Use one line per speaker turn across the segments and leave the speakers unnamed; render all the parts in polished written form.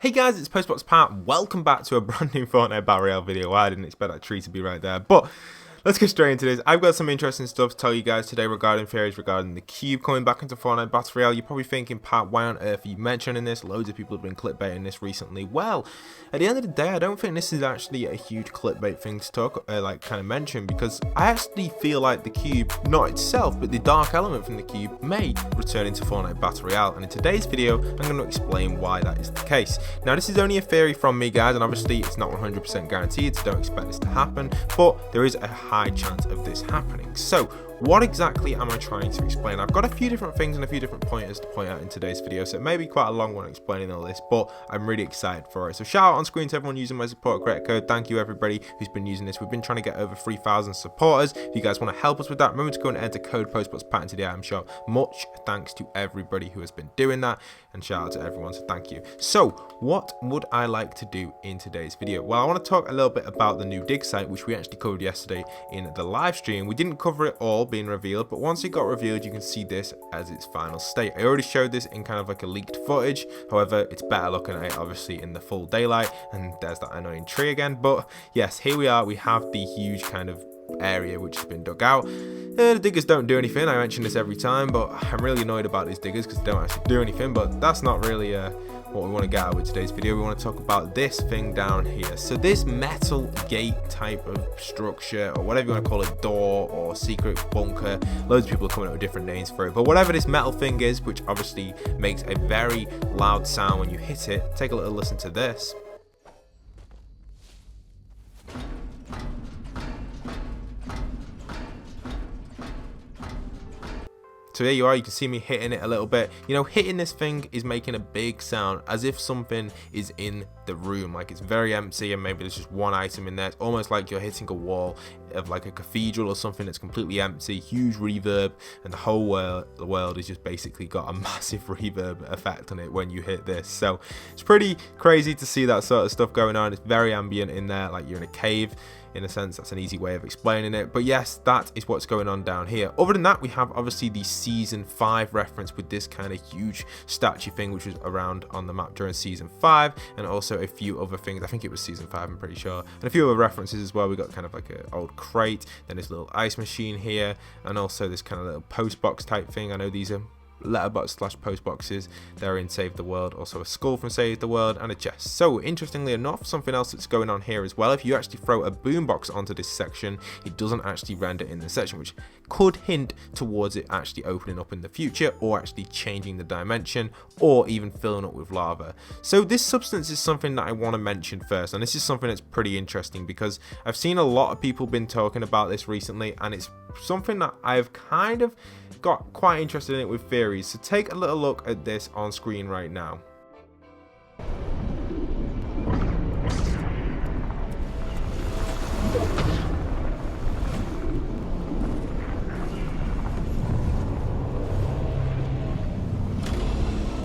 Hey guys, it's postboxpat. Welcome back to a brand new Fortnite Battle Royale video. Well, I didn't expect that tree to be right there, but let's get straight into this. I've got some interesting stuff to tell you guys today regarding theories regarding the cube coming back into Fortnite Battle Royale. You're probably thinking, Pat, why on earth are you mentioning this? Loads of people have been clickbaiting this recently. Well, at the end of the day, I don't think this is actually a huge clickbait thing to talk, mention, because I actually feel like the cube, not itself, but the dark element from the cube may return into Fortnite Battle Royale. And in today's video, I'm going to explain why that is the case. Now, this is only a theory from me, guys, and obviously it's not 100% guaranteed, so don't expect this to happen, but there is a high chance of this happening. So what exactly am I trying to explain? I've got a few different things and a few different pointers to point out in today's video, so it may be quite a long one explaining all this, but I'm really excited for it. So shout out on screen to everyone using my support credit code. Thank you everybody who's been using this. We've been trying to get over 3,000 supporters. If you guys want to help us with that, remember to go and enter code postboxpat into the item shop. Much thanks to everybody who has been doing that, and shout out to everyone, so thank you. So what would I like to do in today's video? Well, I want to talk a little bit about the new dig site, which we actually covered yesterday in the live stream. We didn't cover it all being revealed, but once it got revealed, you can see this as its final state. I already showed this in kind of like a leaked footage, however it's better looking at it obviously in the full daylight, and there's that annoying tree again. But yes, here we are. We have the huge kind of area which has been dug out. The diggers don't do anything. I mention this every time, but I'm really annoyed about these diggers because they don't actually do anything. But that's not really what we want to get out with today's video. We want to talk about this thing down here. So this metal gate type of structure, or whatever you want to call it, door or secret bunker, loads of people are coming up with different names for it, but whatever this metal thing is, which obviously makes a very loud sound when you hit it, take a little listen to this. So there you are, you can see me hitting it a little bit. You know, hitting this thing is making a big sound as if something is in the room, like it's very empty and maybe there's just one item in there. It's almost like you're hitting a wall of like a cathedral or something that's completely empty, huge reverb, and the whole world has just basically got a massive reverb effect on it when you hit this. So it's pretty crazy to see that sort of stuff going on. It's very ambient in there, like you're in a cave. In a sense, that's an easy way of explaining it. But yes, that is what's going on down here. Other than that, we have obviously the season 5 reference with this kind of huge statue thing, which was around on the map during season 5, and also a few other things. I think it was season 5, I'm pretty sure, and a few other references as well. We got kind of like an old crate, then this little ice machine here, and also this kind of little post box type thing. I know these are letterbox / post boxes. They're in Save the World, also a skull from Save the World, and a chest. So interestingly enough, something else that's going on here as well, if you actually throw a boombox onto this section, it doesn't actually render in the section, which could hint towards it actually opening up in the future, or actually changing the dimension, or even filling up with lava. So this substance is something that I want to mention first, and this is something that's pretty interesting because I've seen a lot of people been talking about this recently, and it's something that I've kind of got quite interested in it with theories. So take a little look at this on screen right now.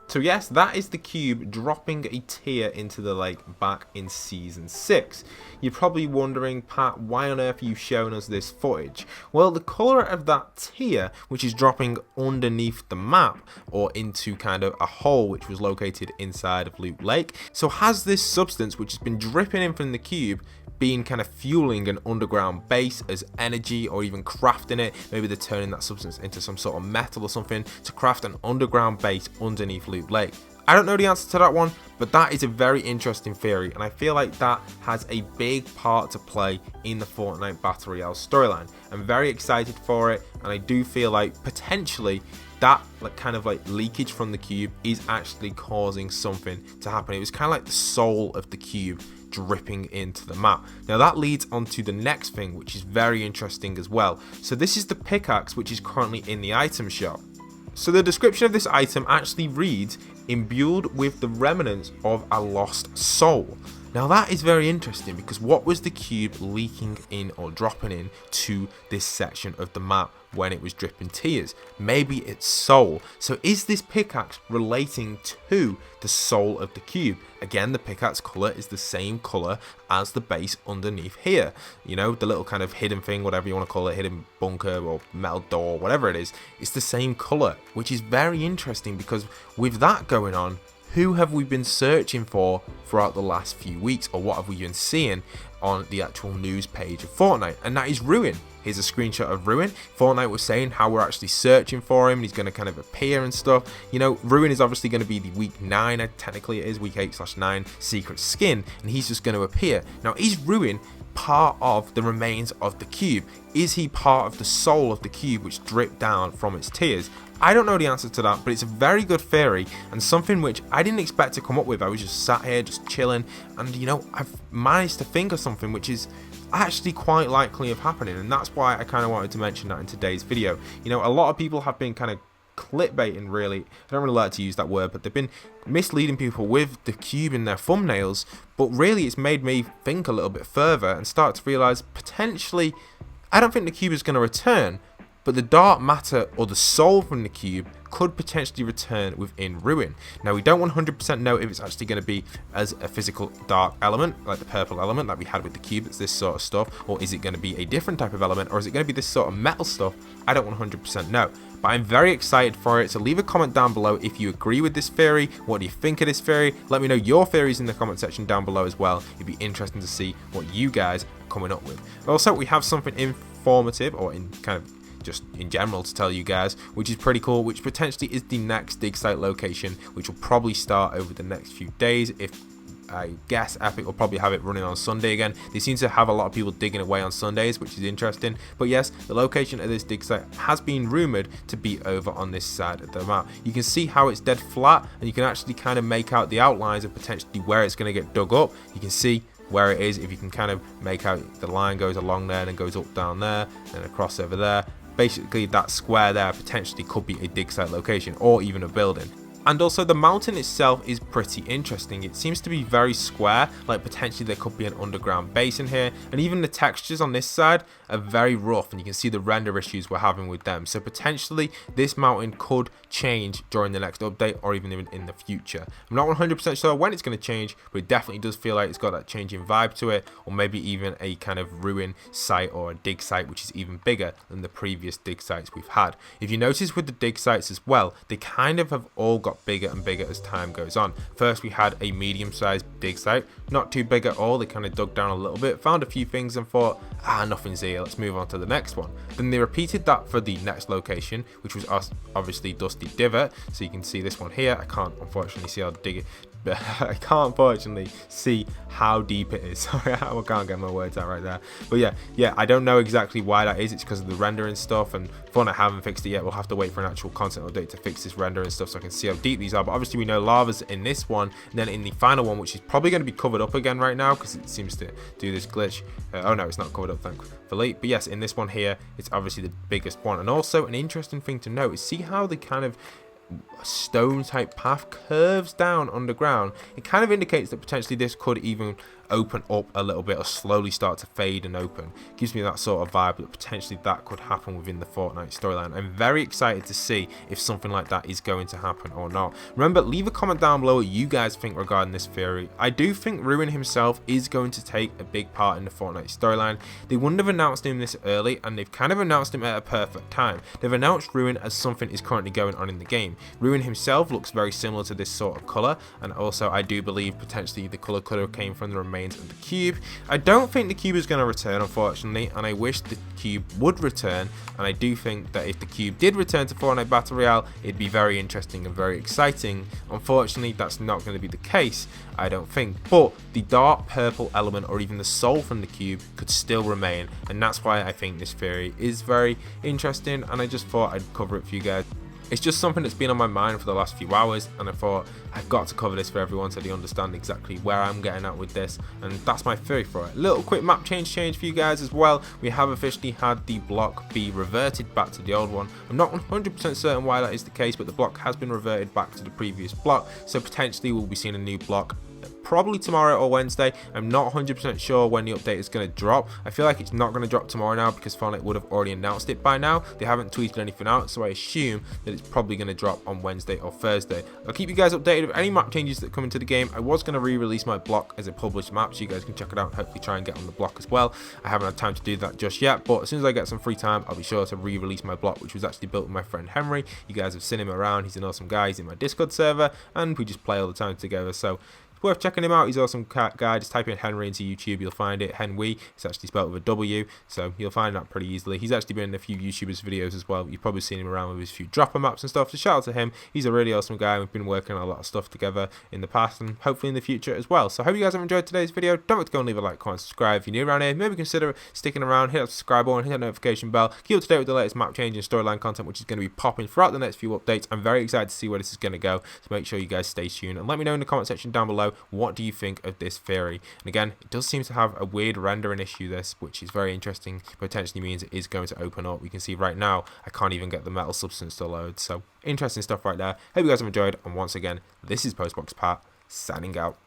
So yes, that is the cube dropping a tear into the lake back in season 6. You're probably wondering, Pat, why on earth are you showing us this footage? Well, the colour of that tear, which is dropping underneath the map, or into kind of a hole which was located inside of Loot Lake, so has this substance which has been dripping in from the cube being kind of fueling an underground base as energy, or even crafting it. Maybe they're turning that substance into some sort of metal or something to craft an underground base underneath Loot Lake. I don't know the answer to that one, but that is a very interesting theory, and I feel like that has a big part to play in the Fortnite Battle Royale storyline. I'm very excited for it, and I do feel like potentially that kind of leakage from the cube is actually causing something to happen. It was kind of like the soul of the cube dripping into the map. Now that leads on to the next thing, which is very interesting as well. So this is the pickaxe which is currently in the item shop. So the description of this item actually reads, imbued with the remnants of a lost soul. Now that is very interesting, because what was the cube leaking in or dropping in to this section of the map when it was dripping tears? Maybe it's soul. So is this pickaxe relating to the soul of the cube? Again, the pickaxe color is the same color as the base underneath here. You know, the little kind of hidden thing, whatever you want to call it, hidden bunker or metal door, whatever it is, it's the same color, which is very interesting, because with that going on, who have we been searching for throughout the last few weeks, or what have we been seeing on the actual news page of Fortnite? And that is Ruin. Here's a screenshot of Ruin. Fortnite was saying how we're actually searching for him, and he's going to kind of appear and stuff. You know, Ruin is obviously going to be the week 9, technically it is week 8/9 secret skin, and he's just going to appear. Now, is Ruin part of the remains of the cube? Is he part of the soul of the cube which dripped down from its tears? I don't know the answer to that, but it's a very good theory and something which I didn't expect to come up with. I was just sat here just chilling, and you know, I've managed to think of something which is actually quite likely of happening, and that's why I kind of wanted to mention that in today's video. You know, a lot of people have been kind of clickbaiting, really. I don't really like to use that word, but they've been misleading people with the cube in their thumbnails, but really it's made me think a little bit further and start to realize potentially I don't think the cube is going to return, but the dark matter or the soul from the cube could potentially return within Ruin. Now, we don't 100% know if it's actually going to be as a physical dark element, like the purple element that we had with the cube, it's this sort of stuff, or is it going to be a different type of element, or is it going to be this sort of metal stuff? I don't 100% know, but I'm very excited for it. So leave a comment down below if you agree with this theory. What do you think of this theory? Let me know your theories in the comment section down below as well. It'd be interesting to see what you guys are coming up with. Also, we have something informative, or in kind of just in general, to tell you guys, which is pretty cool, which potentially is the next dig site location, which will probably start over the next few days. If I guess Epic will probably have it running on Sunday again. They seem to have a lot of people digging away on Sundays, which is interesting. But yes, the location of this dig site has been rumored to be over on this side of the map. You can see how it's dead flat, and you can actually kind of make out the outlines of potentially where it's going to get dug up. You can see where it is if you can kind of make out the line goes along there and then goes up down there and across over there. Basically, that square there potentially could be a dig site location or even a building. And also, the mountain itself is pretty interesting. It seems to be very square, like potentially there could be an underground base in here, and even the textures on this side are very rough, and you can see the render issues we're having with them. So potentially this mountain could change during the next update, or even in the future. I'm not 100% sure when it's going to change, but it definitely does feel like it's got that changing vibe to it, or maybe even a kind of ruin site or a dig site which is even bigger than the previous dig sites we've had. If you notice with the dig sites as well, they kind of have all got bigger and bigger as time goes on. First, we had a medium-sized dig site, not too big at all. They kind of dug down a little bit, found a few things and thought, nothing's here, let's move on to the next one. Then they repeated that for the next location, which was obviously Dusty Divot. So you can see this one here. I can't unfortunately see how dig it. I can't unfortunately see how deep it is. Sorry, I can't get my words out right there. But yeah, I don't know exactly why that is. It's because of the rendering stuff, and Fortnite haven't fixed it yet. We'll have to wait for an actual content update to fix this render and stuff so I can see how deep these are. But obviously we know lava's in this one, and then in the final one, which is probably going to be covered up again right now because it seems to do this glitch. Oh no, it's not covered up, thankfully. But yes, in this one here, it's obviously the biggest one. And also an interesting thing to note is see how the kind of stone type path curves down underground. It kind of indicates that potentially this could even open up a little bit or slowly start to fade and open. Gives me that sort of vibe that potentially that could happen within the Fortnite storyline. I'm very excited to see if something like that is going to happen or not. Remember, leave a comment down below what you guys think regarding this theory. I do think Ruin himself is going to take a big part in the Fortnite storyline. They wouldn't have announced him this early, and they've kind of announced him at a perfect time. They've announced Ruin as something is currently going on in the game. Ruin himself looks very similar to this sort of colour, and also I do believe potentially the colour could have came from the remains of the cube. I don't think the cube is going to return, unfortunately, and I wish the cube would return, and I do think that if the cube did return to Fortnite Battle Royale, it'd be very interesting and very exciting. Unfortunately, that's not going to be the case, I don't think, but the dark purple element or even the soul from the cube could still remain, and that's why I think this theory is very interesting, and I just thought I'd cover it for you guys. It's just something that's been on my mind for the last few hours, and I thought I've got to cover this for everyone so they understand exactly where I'm getting at with this, and that's my theory for it. Little quick map change for you guys as well. We have officially had the block be reverted back to the old one. I'm not 100% certain why that is the case, but the block has been reverted back to the previous block, so potentially we'll be seeing a new block probably tomorrow or Wednesday. I'm not 100% sure when the update is going to drop. I feel like it's not going to drop tomorrow now because Fortnite would have already announced it by now. They haven't tweeted anything out, so I assume that it's probably going to drop on Wednesday or Thursday. I'll keep you guys updated with any map changes that come into the game. I was going to re-release my block as a published map, so you guys can check it out and hopefully try and get on the block as well. I haven't had time to do that just yet, but as soon as I get some free time, I'll be sure to re-release my block, which was actually built with my friend Henry. You guys have seen him around. He's an awesome guy. He's in my Discord server, and we just play all the time together, so worth checking him out. He's an awesome guy. Just type in Henry into YouTube, you'll find it. Henry, it's actually spelled with a W, so you'll find that pretty easily. He's actually been in a few YouTubers videos as well. You've probably seen him around with his few dropper maps and stuff, so shout out to him. He's a really awesome guy. We've been working on a lot of stuff together in the past and hopefully in the future as well. So I hope you guys have enjoyed today's video. Don't forget to go and leave a like, comment, subscribe. If you're new around here, maybe consider sticking around, hit that subscribe button, hit that notification bell, keep up to date with the latest map change and storyline content, which is going to be popping throughout the next few updates. I'm very excited to see where this is going to go, so make sure you guys stay tuned and let me know in the comment section down below, what do you think of this theory? And again, it does seem to have a weird rendering issue, this, which is very interesting. Potentially means it is going to open up. You can see right now I can't even get the metal substance to load, so interesting stuff right there. Hope you guys have enjoyed, and once again, this is postboxpat signing out.